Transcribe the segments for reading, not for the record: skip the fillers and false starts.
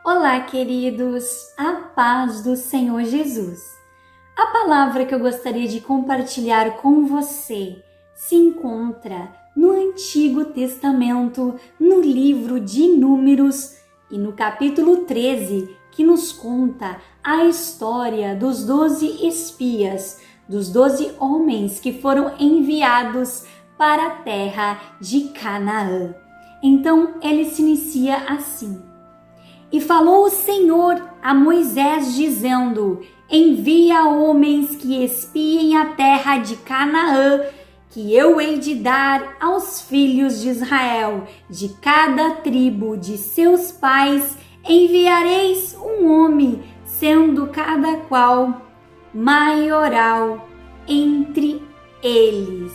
Olá, queridos, a paz do Senhor Jesus. A palavra que eu gostaria de compartilhar com você se encontra no Antigo Testamento, no livro de Números e no capítulo 13, que nos conta a história dos 12 espias, dos 12 homens que foram enviados para a terra de Canaã. Então, ele se inicia assim. E falou o Senhor a Moisés, dizendo: envia homens que espiem a terra de Canaã, que eu hei de dar aos filhos de Israel. De cada tribo de seus pais enviareis um homem, sendo cada qual maioral entre eles.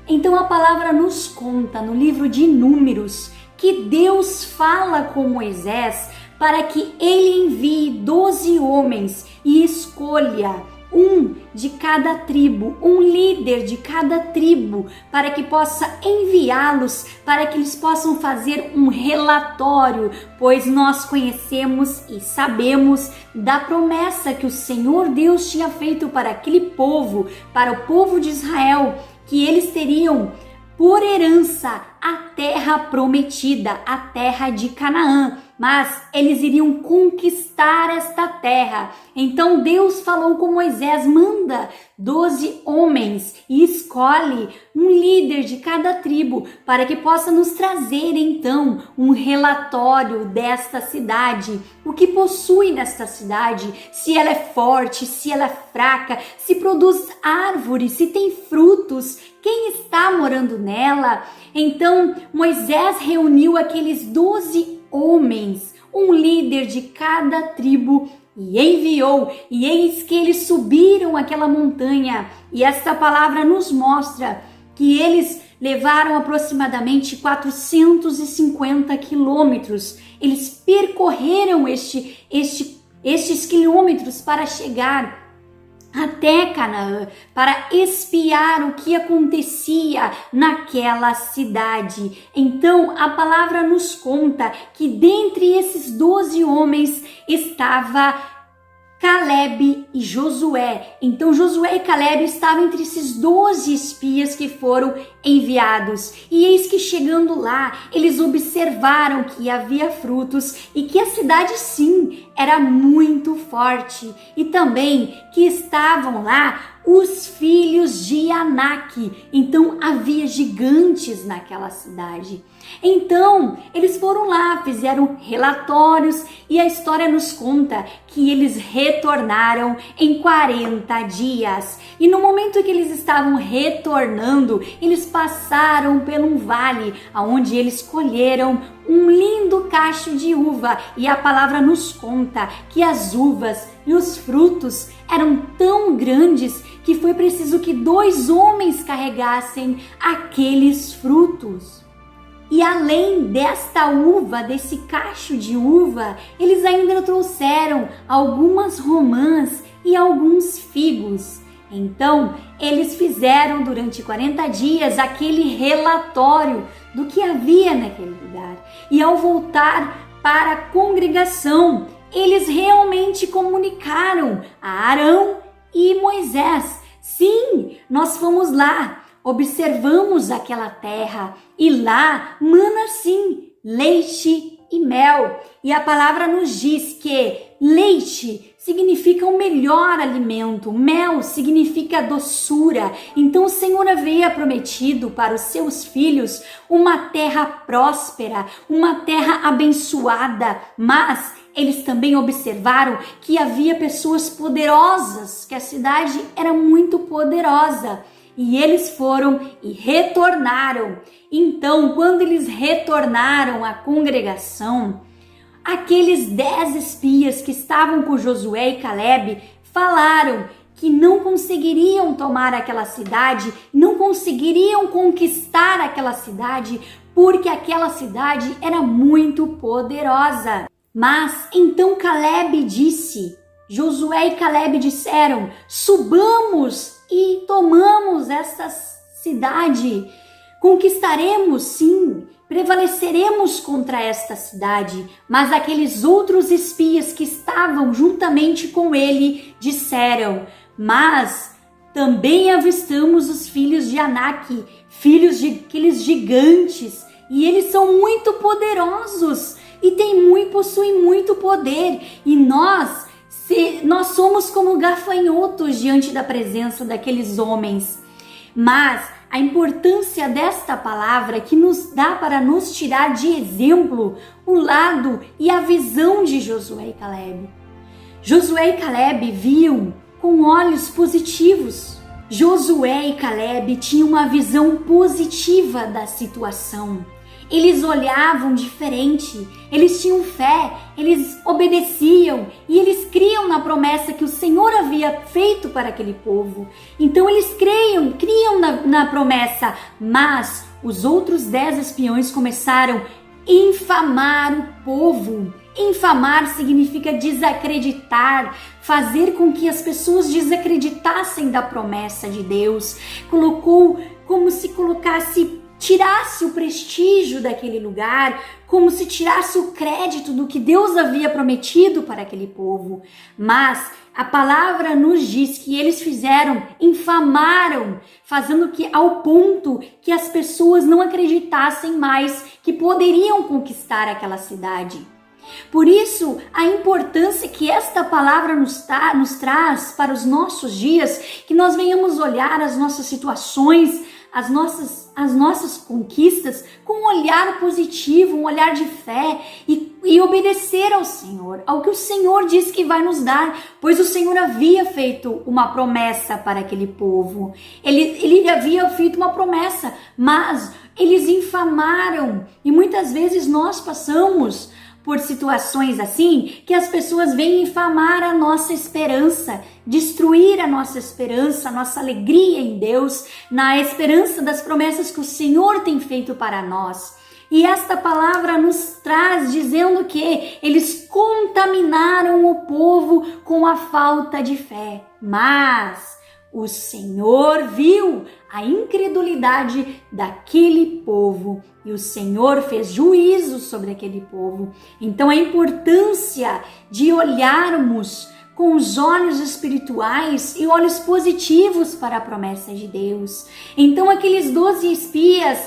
Então a palavra nos conta no livro de Números que Deus fala com Moisés para que ele envie 12 homens e escolha um de cada tribo, um líder de cada tribo, para que possa enviá-los, para que eles possam fazer um relatório, pois nós conhecemos e sabemos da promessa que o Senhor Deus tinha feito para aquele povo, para o povo de Israel, que eles teriam por herança a terra prometida, a terra de Canaã, mas eles iriam conquistar esta terra. Então Deus falou com Moisés: manda 12 homens e escolhe um líder de cada tribo para que possa nos trazer então um relatório desta cidade, o que possui nesta cidade, se ela é forte, se ela é fraca, se produz árvores, se tem frutos, quem está morando nela. Então Moisés reuniu aqueles 12 homens, um líder de cada tribo, e enviou, e eis que eles subiram aquela montanha, e esta palavra nos mostra que eles levaram aproximadamente 450 quilômetros, eles percorreram estes quilômetros para chegar até Canaã, para espiar o que acontecia naquela cidade. Então a palavra nos conta que dentre esses 12 homens estava Caleb e Josué. Então Josué e Caleb estavam entre esses 12 espias que foram enviados. E eis que chegando lá, eles observaram que havia frutos e que a cidade sim era muito forte. E também que estavam lá os filhos de Anak. Então havia gigantes naquela cidade. Então eles foram lá, fizeram relatórios e a história nos conta que eles retornaram em 40 dias. E no momento que eles estavam retornando, eles passaram por um vale onde eles colheram um lindo cacho de uva, e a palavra nos conta que as uvas e os frutos eram tão grandes que foi preciso que 2 homens carregassem aqueles frutos. E além desta uva, desse cacho de uva, eles ainda trouxeram algumas romãs e alguns figos. Então, eles fizeram durante 40 dias aquele relatório do que havia naquele lugar. E ao voltar para a congregação, eles realmente comunicaram a Arão e Moisés: sim, nós fomos lá, observamos aquela terra e lá mana sim leite e mel. E a palavra nos diz que leite significa o melhor alimento, mel significa doçura. Então o Senhor havia prometido para os seus filhos uma terra próspera, uma terra abençoada, mas eles também observaram que havia pessoas poderosas, que a cidade era muito poderosa. E eles foram e retornaram. Então, quando eles retornaram à congregação, aqueles 10 espias que estavam com Josué e Caleb falaram que não conseguiriam tomar aquela cidade, não conseguiriam conquistar aquela cidade, porque aquela cidade era muito poderosa. Mas então Caleb disse, Josué e Caleb disseram: subamos e tomamos essa cidade, conquistaremos sim, prevaleceremos contra esta cidade. Mas aqueles outros espias que estavam juntamente com ele disseram: mas também avistamos os filhos de Anak, filhos de aqueles gigantes, e eles são muito poderosos e possuem muito poder, e nós somos como gafanhotos diante da presença daqueles homens. Mas a importância desta palavra que nos dá para nos tirar de exemplo o lado e a visão de Josué e Caleb. Josué e Caleb viam com olhos positivos. Josué e Caleb tinham uma visão positiva da situação. Eles olhavam diferente, eles tinham fé, eles obedeciam e eles criam na promessa que o Senhor havia feito para aquele povo. Então eles criam na promessa, mas os outros 10 espiões começaram a infamar o povo. Infamar significa desacreditar, fazer com que as pessoas desacreditassem da promessa de Deus. Colocou como se tirasse o prestígio daquele lugar, como se tirasse o crédito do que Deus havia prometido para aquele povo. Mas a palavra nos diz que eles infamaram, fazendo que ao ponto que as pessoas não acreditassem mais que poderiam conquistar aquela cidade. Por isso, a importância que esta palavra nos traz para os nossos dias, que nós venhamos olhar as nossas situações, as nossas conquistas com um olhar positivo, um olhar de fé e obedecer ao Senhor, ao que o Senhor diz que vai nos dar, pois o Senhor havia feito uma promessa para aquele povo. Ele havia feito uma promessa, mas eles infamaram, e muitas vezes nós passamos por situações assim, que as pessoas vêm infamar a nossa esperança, destruir a nossa esperança, a nossa alegria em Deus, na esperança das promessas que o Senhor tem feito para nós. E esta palavra nos traz dizendo que eles contaminaram o povo com a falta de fé. Mas o Senhor viu a incredulidade daquele povo e o Senhor fez juízo sobre aquele povo. Então a importância de olharmos com os olhos espirituais e olhos positivos para a promessa de Deus. Então aqueles 12 espias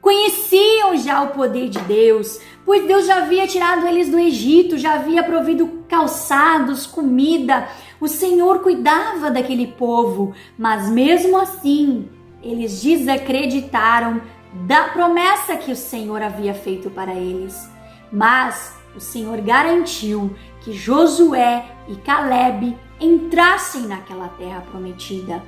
conheciam já o poder de Deus, pois Deus já havia tirado eles do Egito, já havia provido calçados, comida. O Senhor cuidava daquele povo, mas mesmo assim, eles desacreditaram da promessa que o Senhor havia feito para eles. Mas o Senhor garantiu que Josué e Caleb entrassem naquela terra prometida.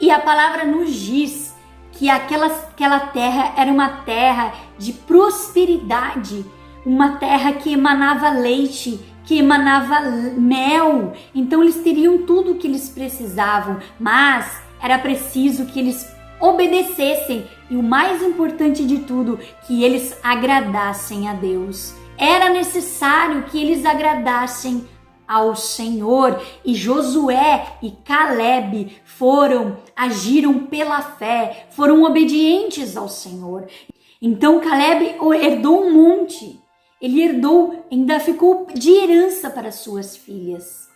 E a palavra nos diz que aquela terra era uma terra de prosperidade, uma terra que emanava leite, que emanava mel. Então eles teriam tudo o que eles precisavam, mas era preciso que eles obedecessem e o mais importante de tudo, que eles agradassem a Deus. Era necessário que eles agradassem ao Senhor, e Josué e Caleb agiram pela fé, foram obedientes ao Senhor. Então Caleb herdou um monte, ele herdou, ainda ficou de herança para suas filhas.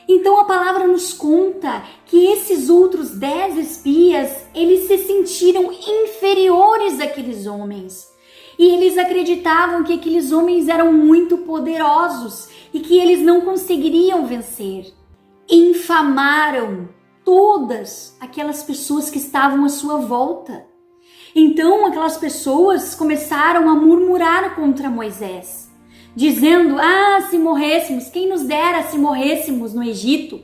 Então a palavra nos conta que esses outros 10 espias, eles se sentiram inferiores àqueles homens. E eles acreditavam que aqueles homens eram muito poderosos e que eles não conseguiriam vencer. Infamaram todas aquelas pessoas que estavam à sua volta. Então aquelas pessoas começaram a murmurar contra Moisés, dizendo: se morrêssemos, quem nos dera se morrêssemos no Egito?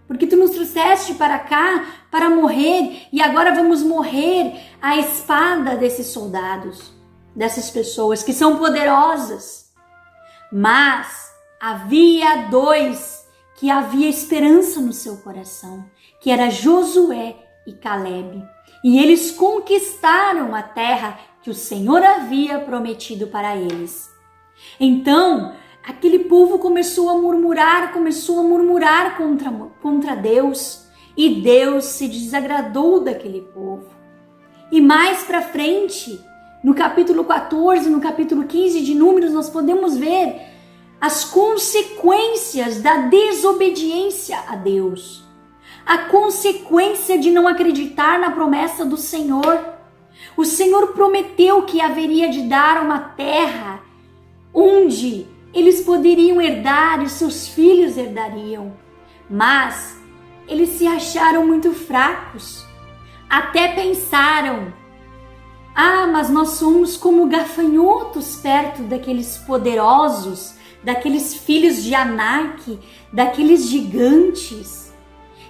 Porque tu nos trouxeste para cá para morrer e agora vamos morrer à espada desses soldados, dessas pessoas que são poderosas. Mas havia 2 que havia esperança no seu coração, que era Josué e Caleb. E eles conquistaram a terra que o Senhor havia prometido para eles. Então, aquele povo começou a murmurar contra Deus, e Deus se desagradou daquele povo. E mais para frente, No capítulo 14, no capítulo 15 de Números, nós podemos ver as consequências da desobediência a Deus. A consequência de não acreditar na promessa do Senhor. O Senhor prometeu que haveria de dar uma terra onde eles poderiam herdar e seus filhos herdariam. Mas eles se acharam muito fracos. Até pensaram: mas nós somos como gafanhotos perto daqueles poderosos, daqueles filhos de Anak, daqueles gigantes.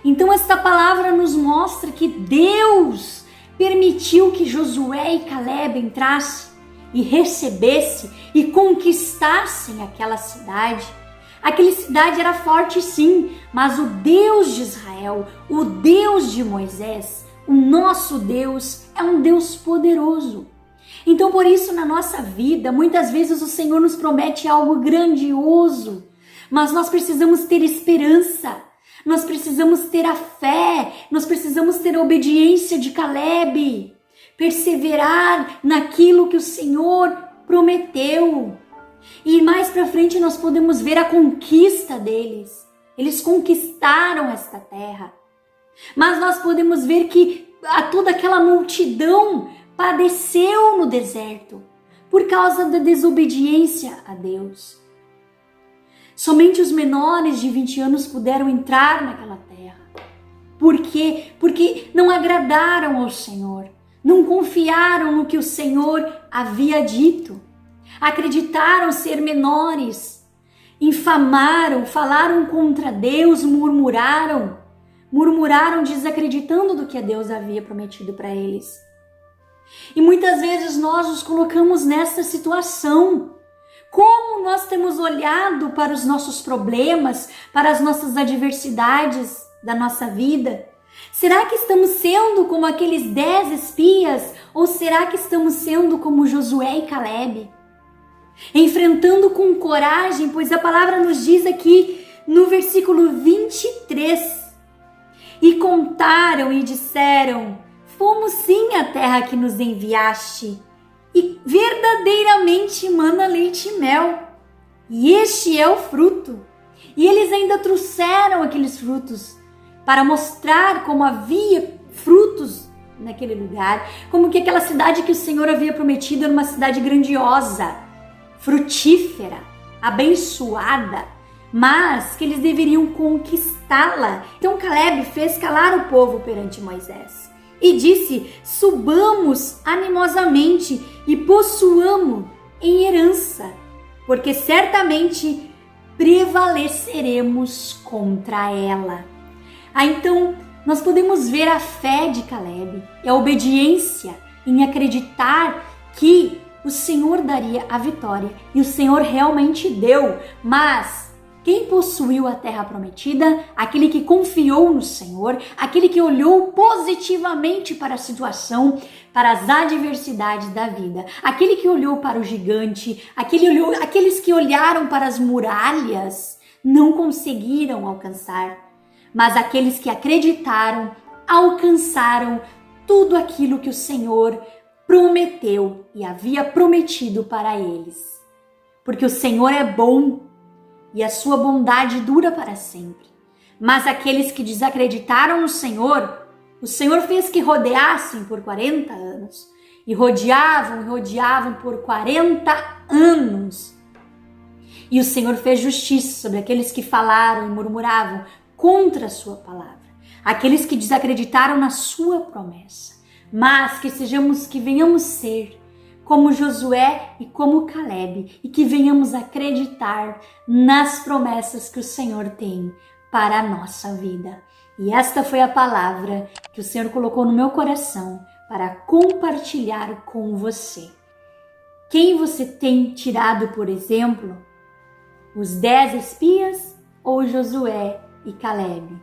Então esta palavra nos mostra que Deus permitiu que Josué e Caleb entrassem e recebessem e conquistassem aquela cidade. Aquela cidade era forte sim, mas o Deus de Israel, o Deus de Moisés, o nosso Deus é um Deus poderoso. Então por isso na nossa vida, muitas vezes o Senhor nos promete algo grandioso, mas nós precisamos ter esperança. Nós precisamos ter a fé, nós precisamos ter a obediência de Caleb, perseverar naquilo que o Senhor prometeu. E mais para frente nós podemos ver a conquista deles. Eles conquistaram esta terra. Mas nós podemos ver que toda aquela multidão padeceu no deserto por causa da desobediência a Deus. Somente os menores de 20 anos puderam entrar naquela terra. Por quê? Porque não agradaram ao Senhor, não confiaram no que o Senhor havia dito, acreditaram ser menores, infamaram, falaram contra Deus, murmuraram desacreditando do que Deus havia prometido para eles. E muitas vezes nós nos colocamos nessa situação. Como nós temos olhado para os nossos problemas, para as nossas adversidades da nossa vida? Será que estamos sendo como aqueles 10 espias? Ou será que estamos sendo como Josué e Caleb? Enfrentando com coragem, pois a palavra nos diz aqui no versículo 23. E contaram e disseram: fomos sim à terra que nos enviaste, e verdadeiramente mana leite e mel, e este é o fruto. E eles ainda trouxeram aqueles frutos para mostrar como havia frutos naquele lugar, como que aquela cidade que o Senhor havia prometido era uma cidade grandiosa, frutífera, abençoada, mas que eles deveriam conquistá-la. Então Caleb fez calar o povo perante Moisés e disse: subamos animosamente e possuamos em herança, porque certamente prevaleceremos contra ela. Então nós podemos ver a fé de Caleb e a obediência em acreditar que o Senhor daria a vitória, e o Senhor realmente deu. Mas quem possuiu a terra prometida? Aquele que confiou no Senhor, aquele que olhou positivamente para a situação, para as adversidades da vida, aquele que olhou para o gigante, aqueles que olharam para as muralhas não conseguiram alcançar, mas aqueles que acreditaram alcançaram tudo aquilo que o Senhor prometeu e havia prometido para eles. Porque o Senhor é bom e a sua bondade dura para sempre. Mas aqueles que desacreditaram no Senhor, o Senhor fez que rodeassem por 40 anos. E rodeavam por 40 anos. E o Senhor fez justiça sobre aqueles que falaram e murmuravam contra a sua palavra. Aqueles que desacreditaram na sua promessa. Mas que venhamos ser como Josué e como Caleb, e que venhamos acreditar nas promessas que o Senhor tem para a nossa vida. E esta foi a palavra que o Senhor colocou no meu coração para compartilhar com você. Quem você tem tirado por exemplo? Os 10 espias ou Josué e Caleb?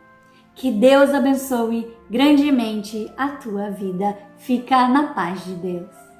Que Deus abençoe grandemente a tua vida. Fica na paz de Deus.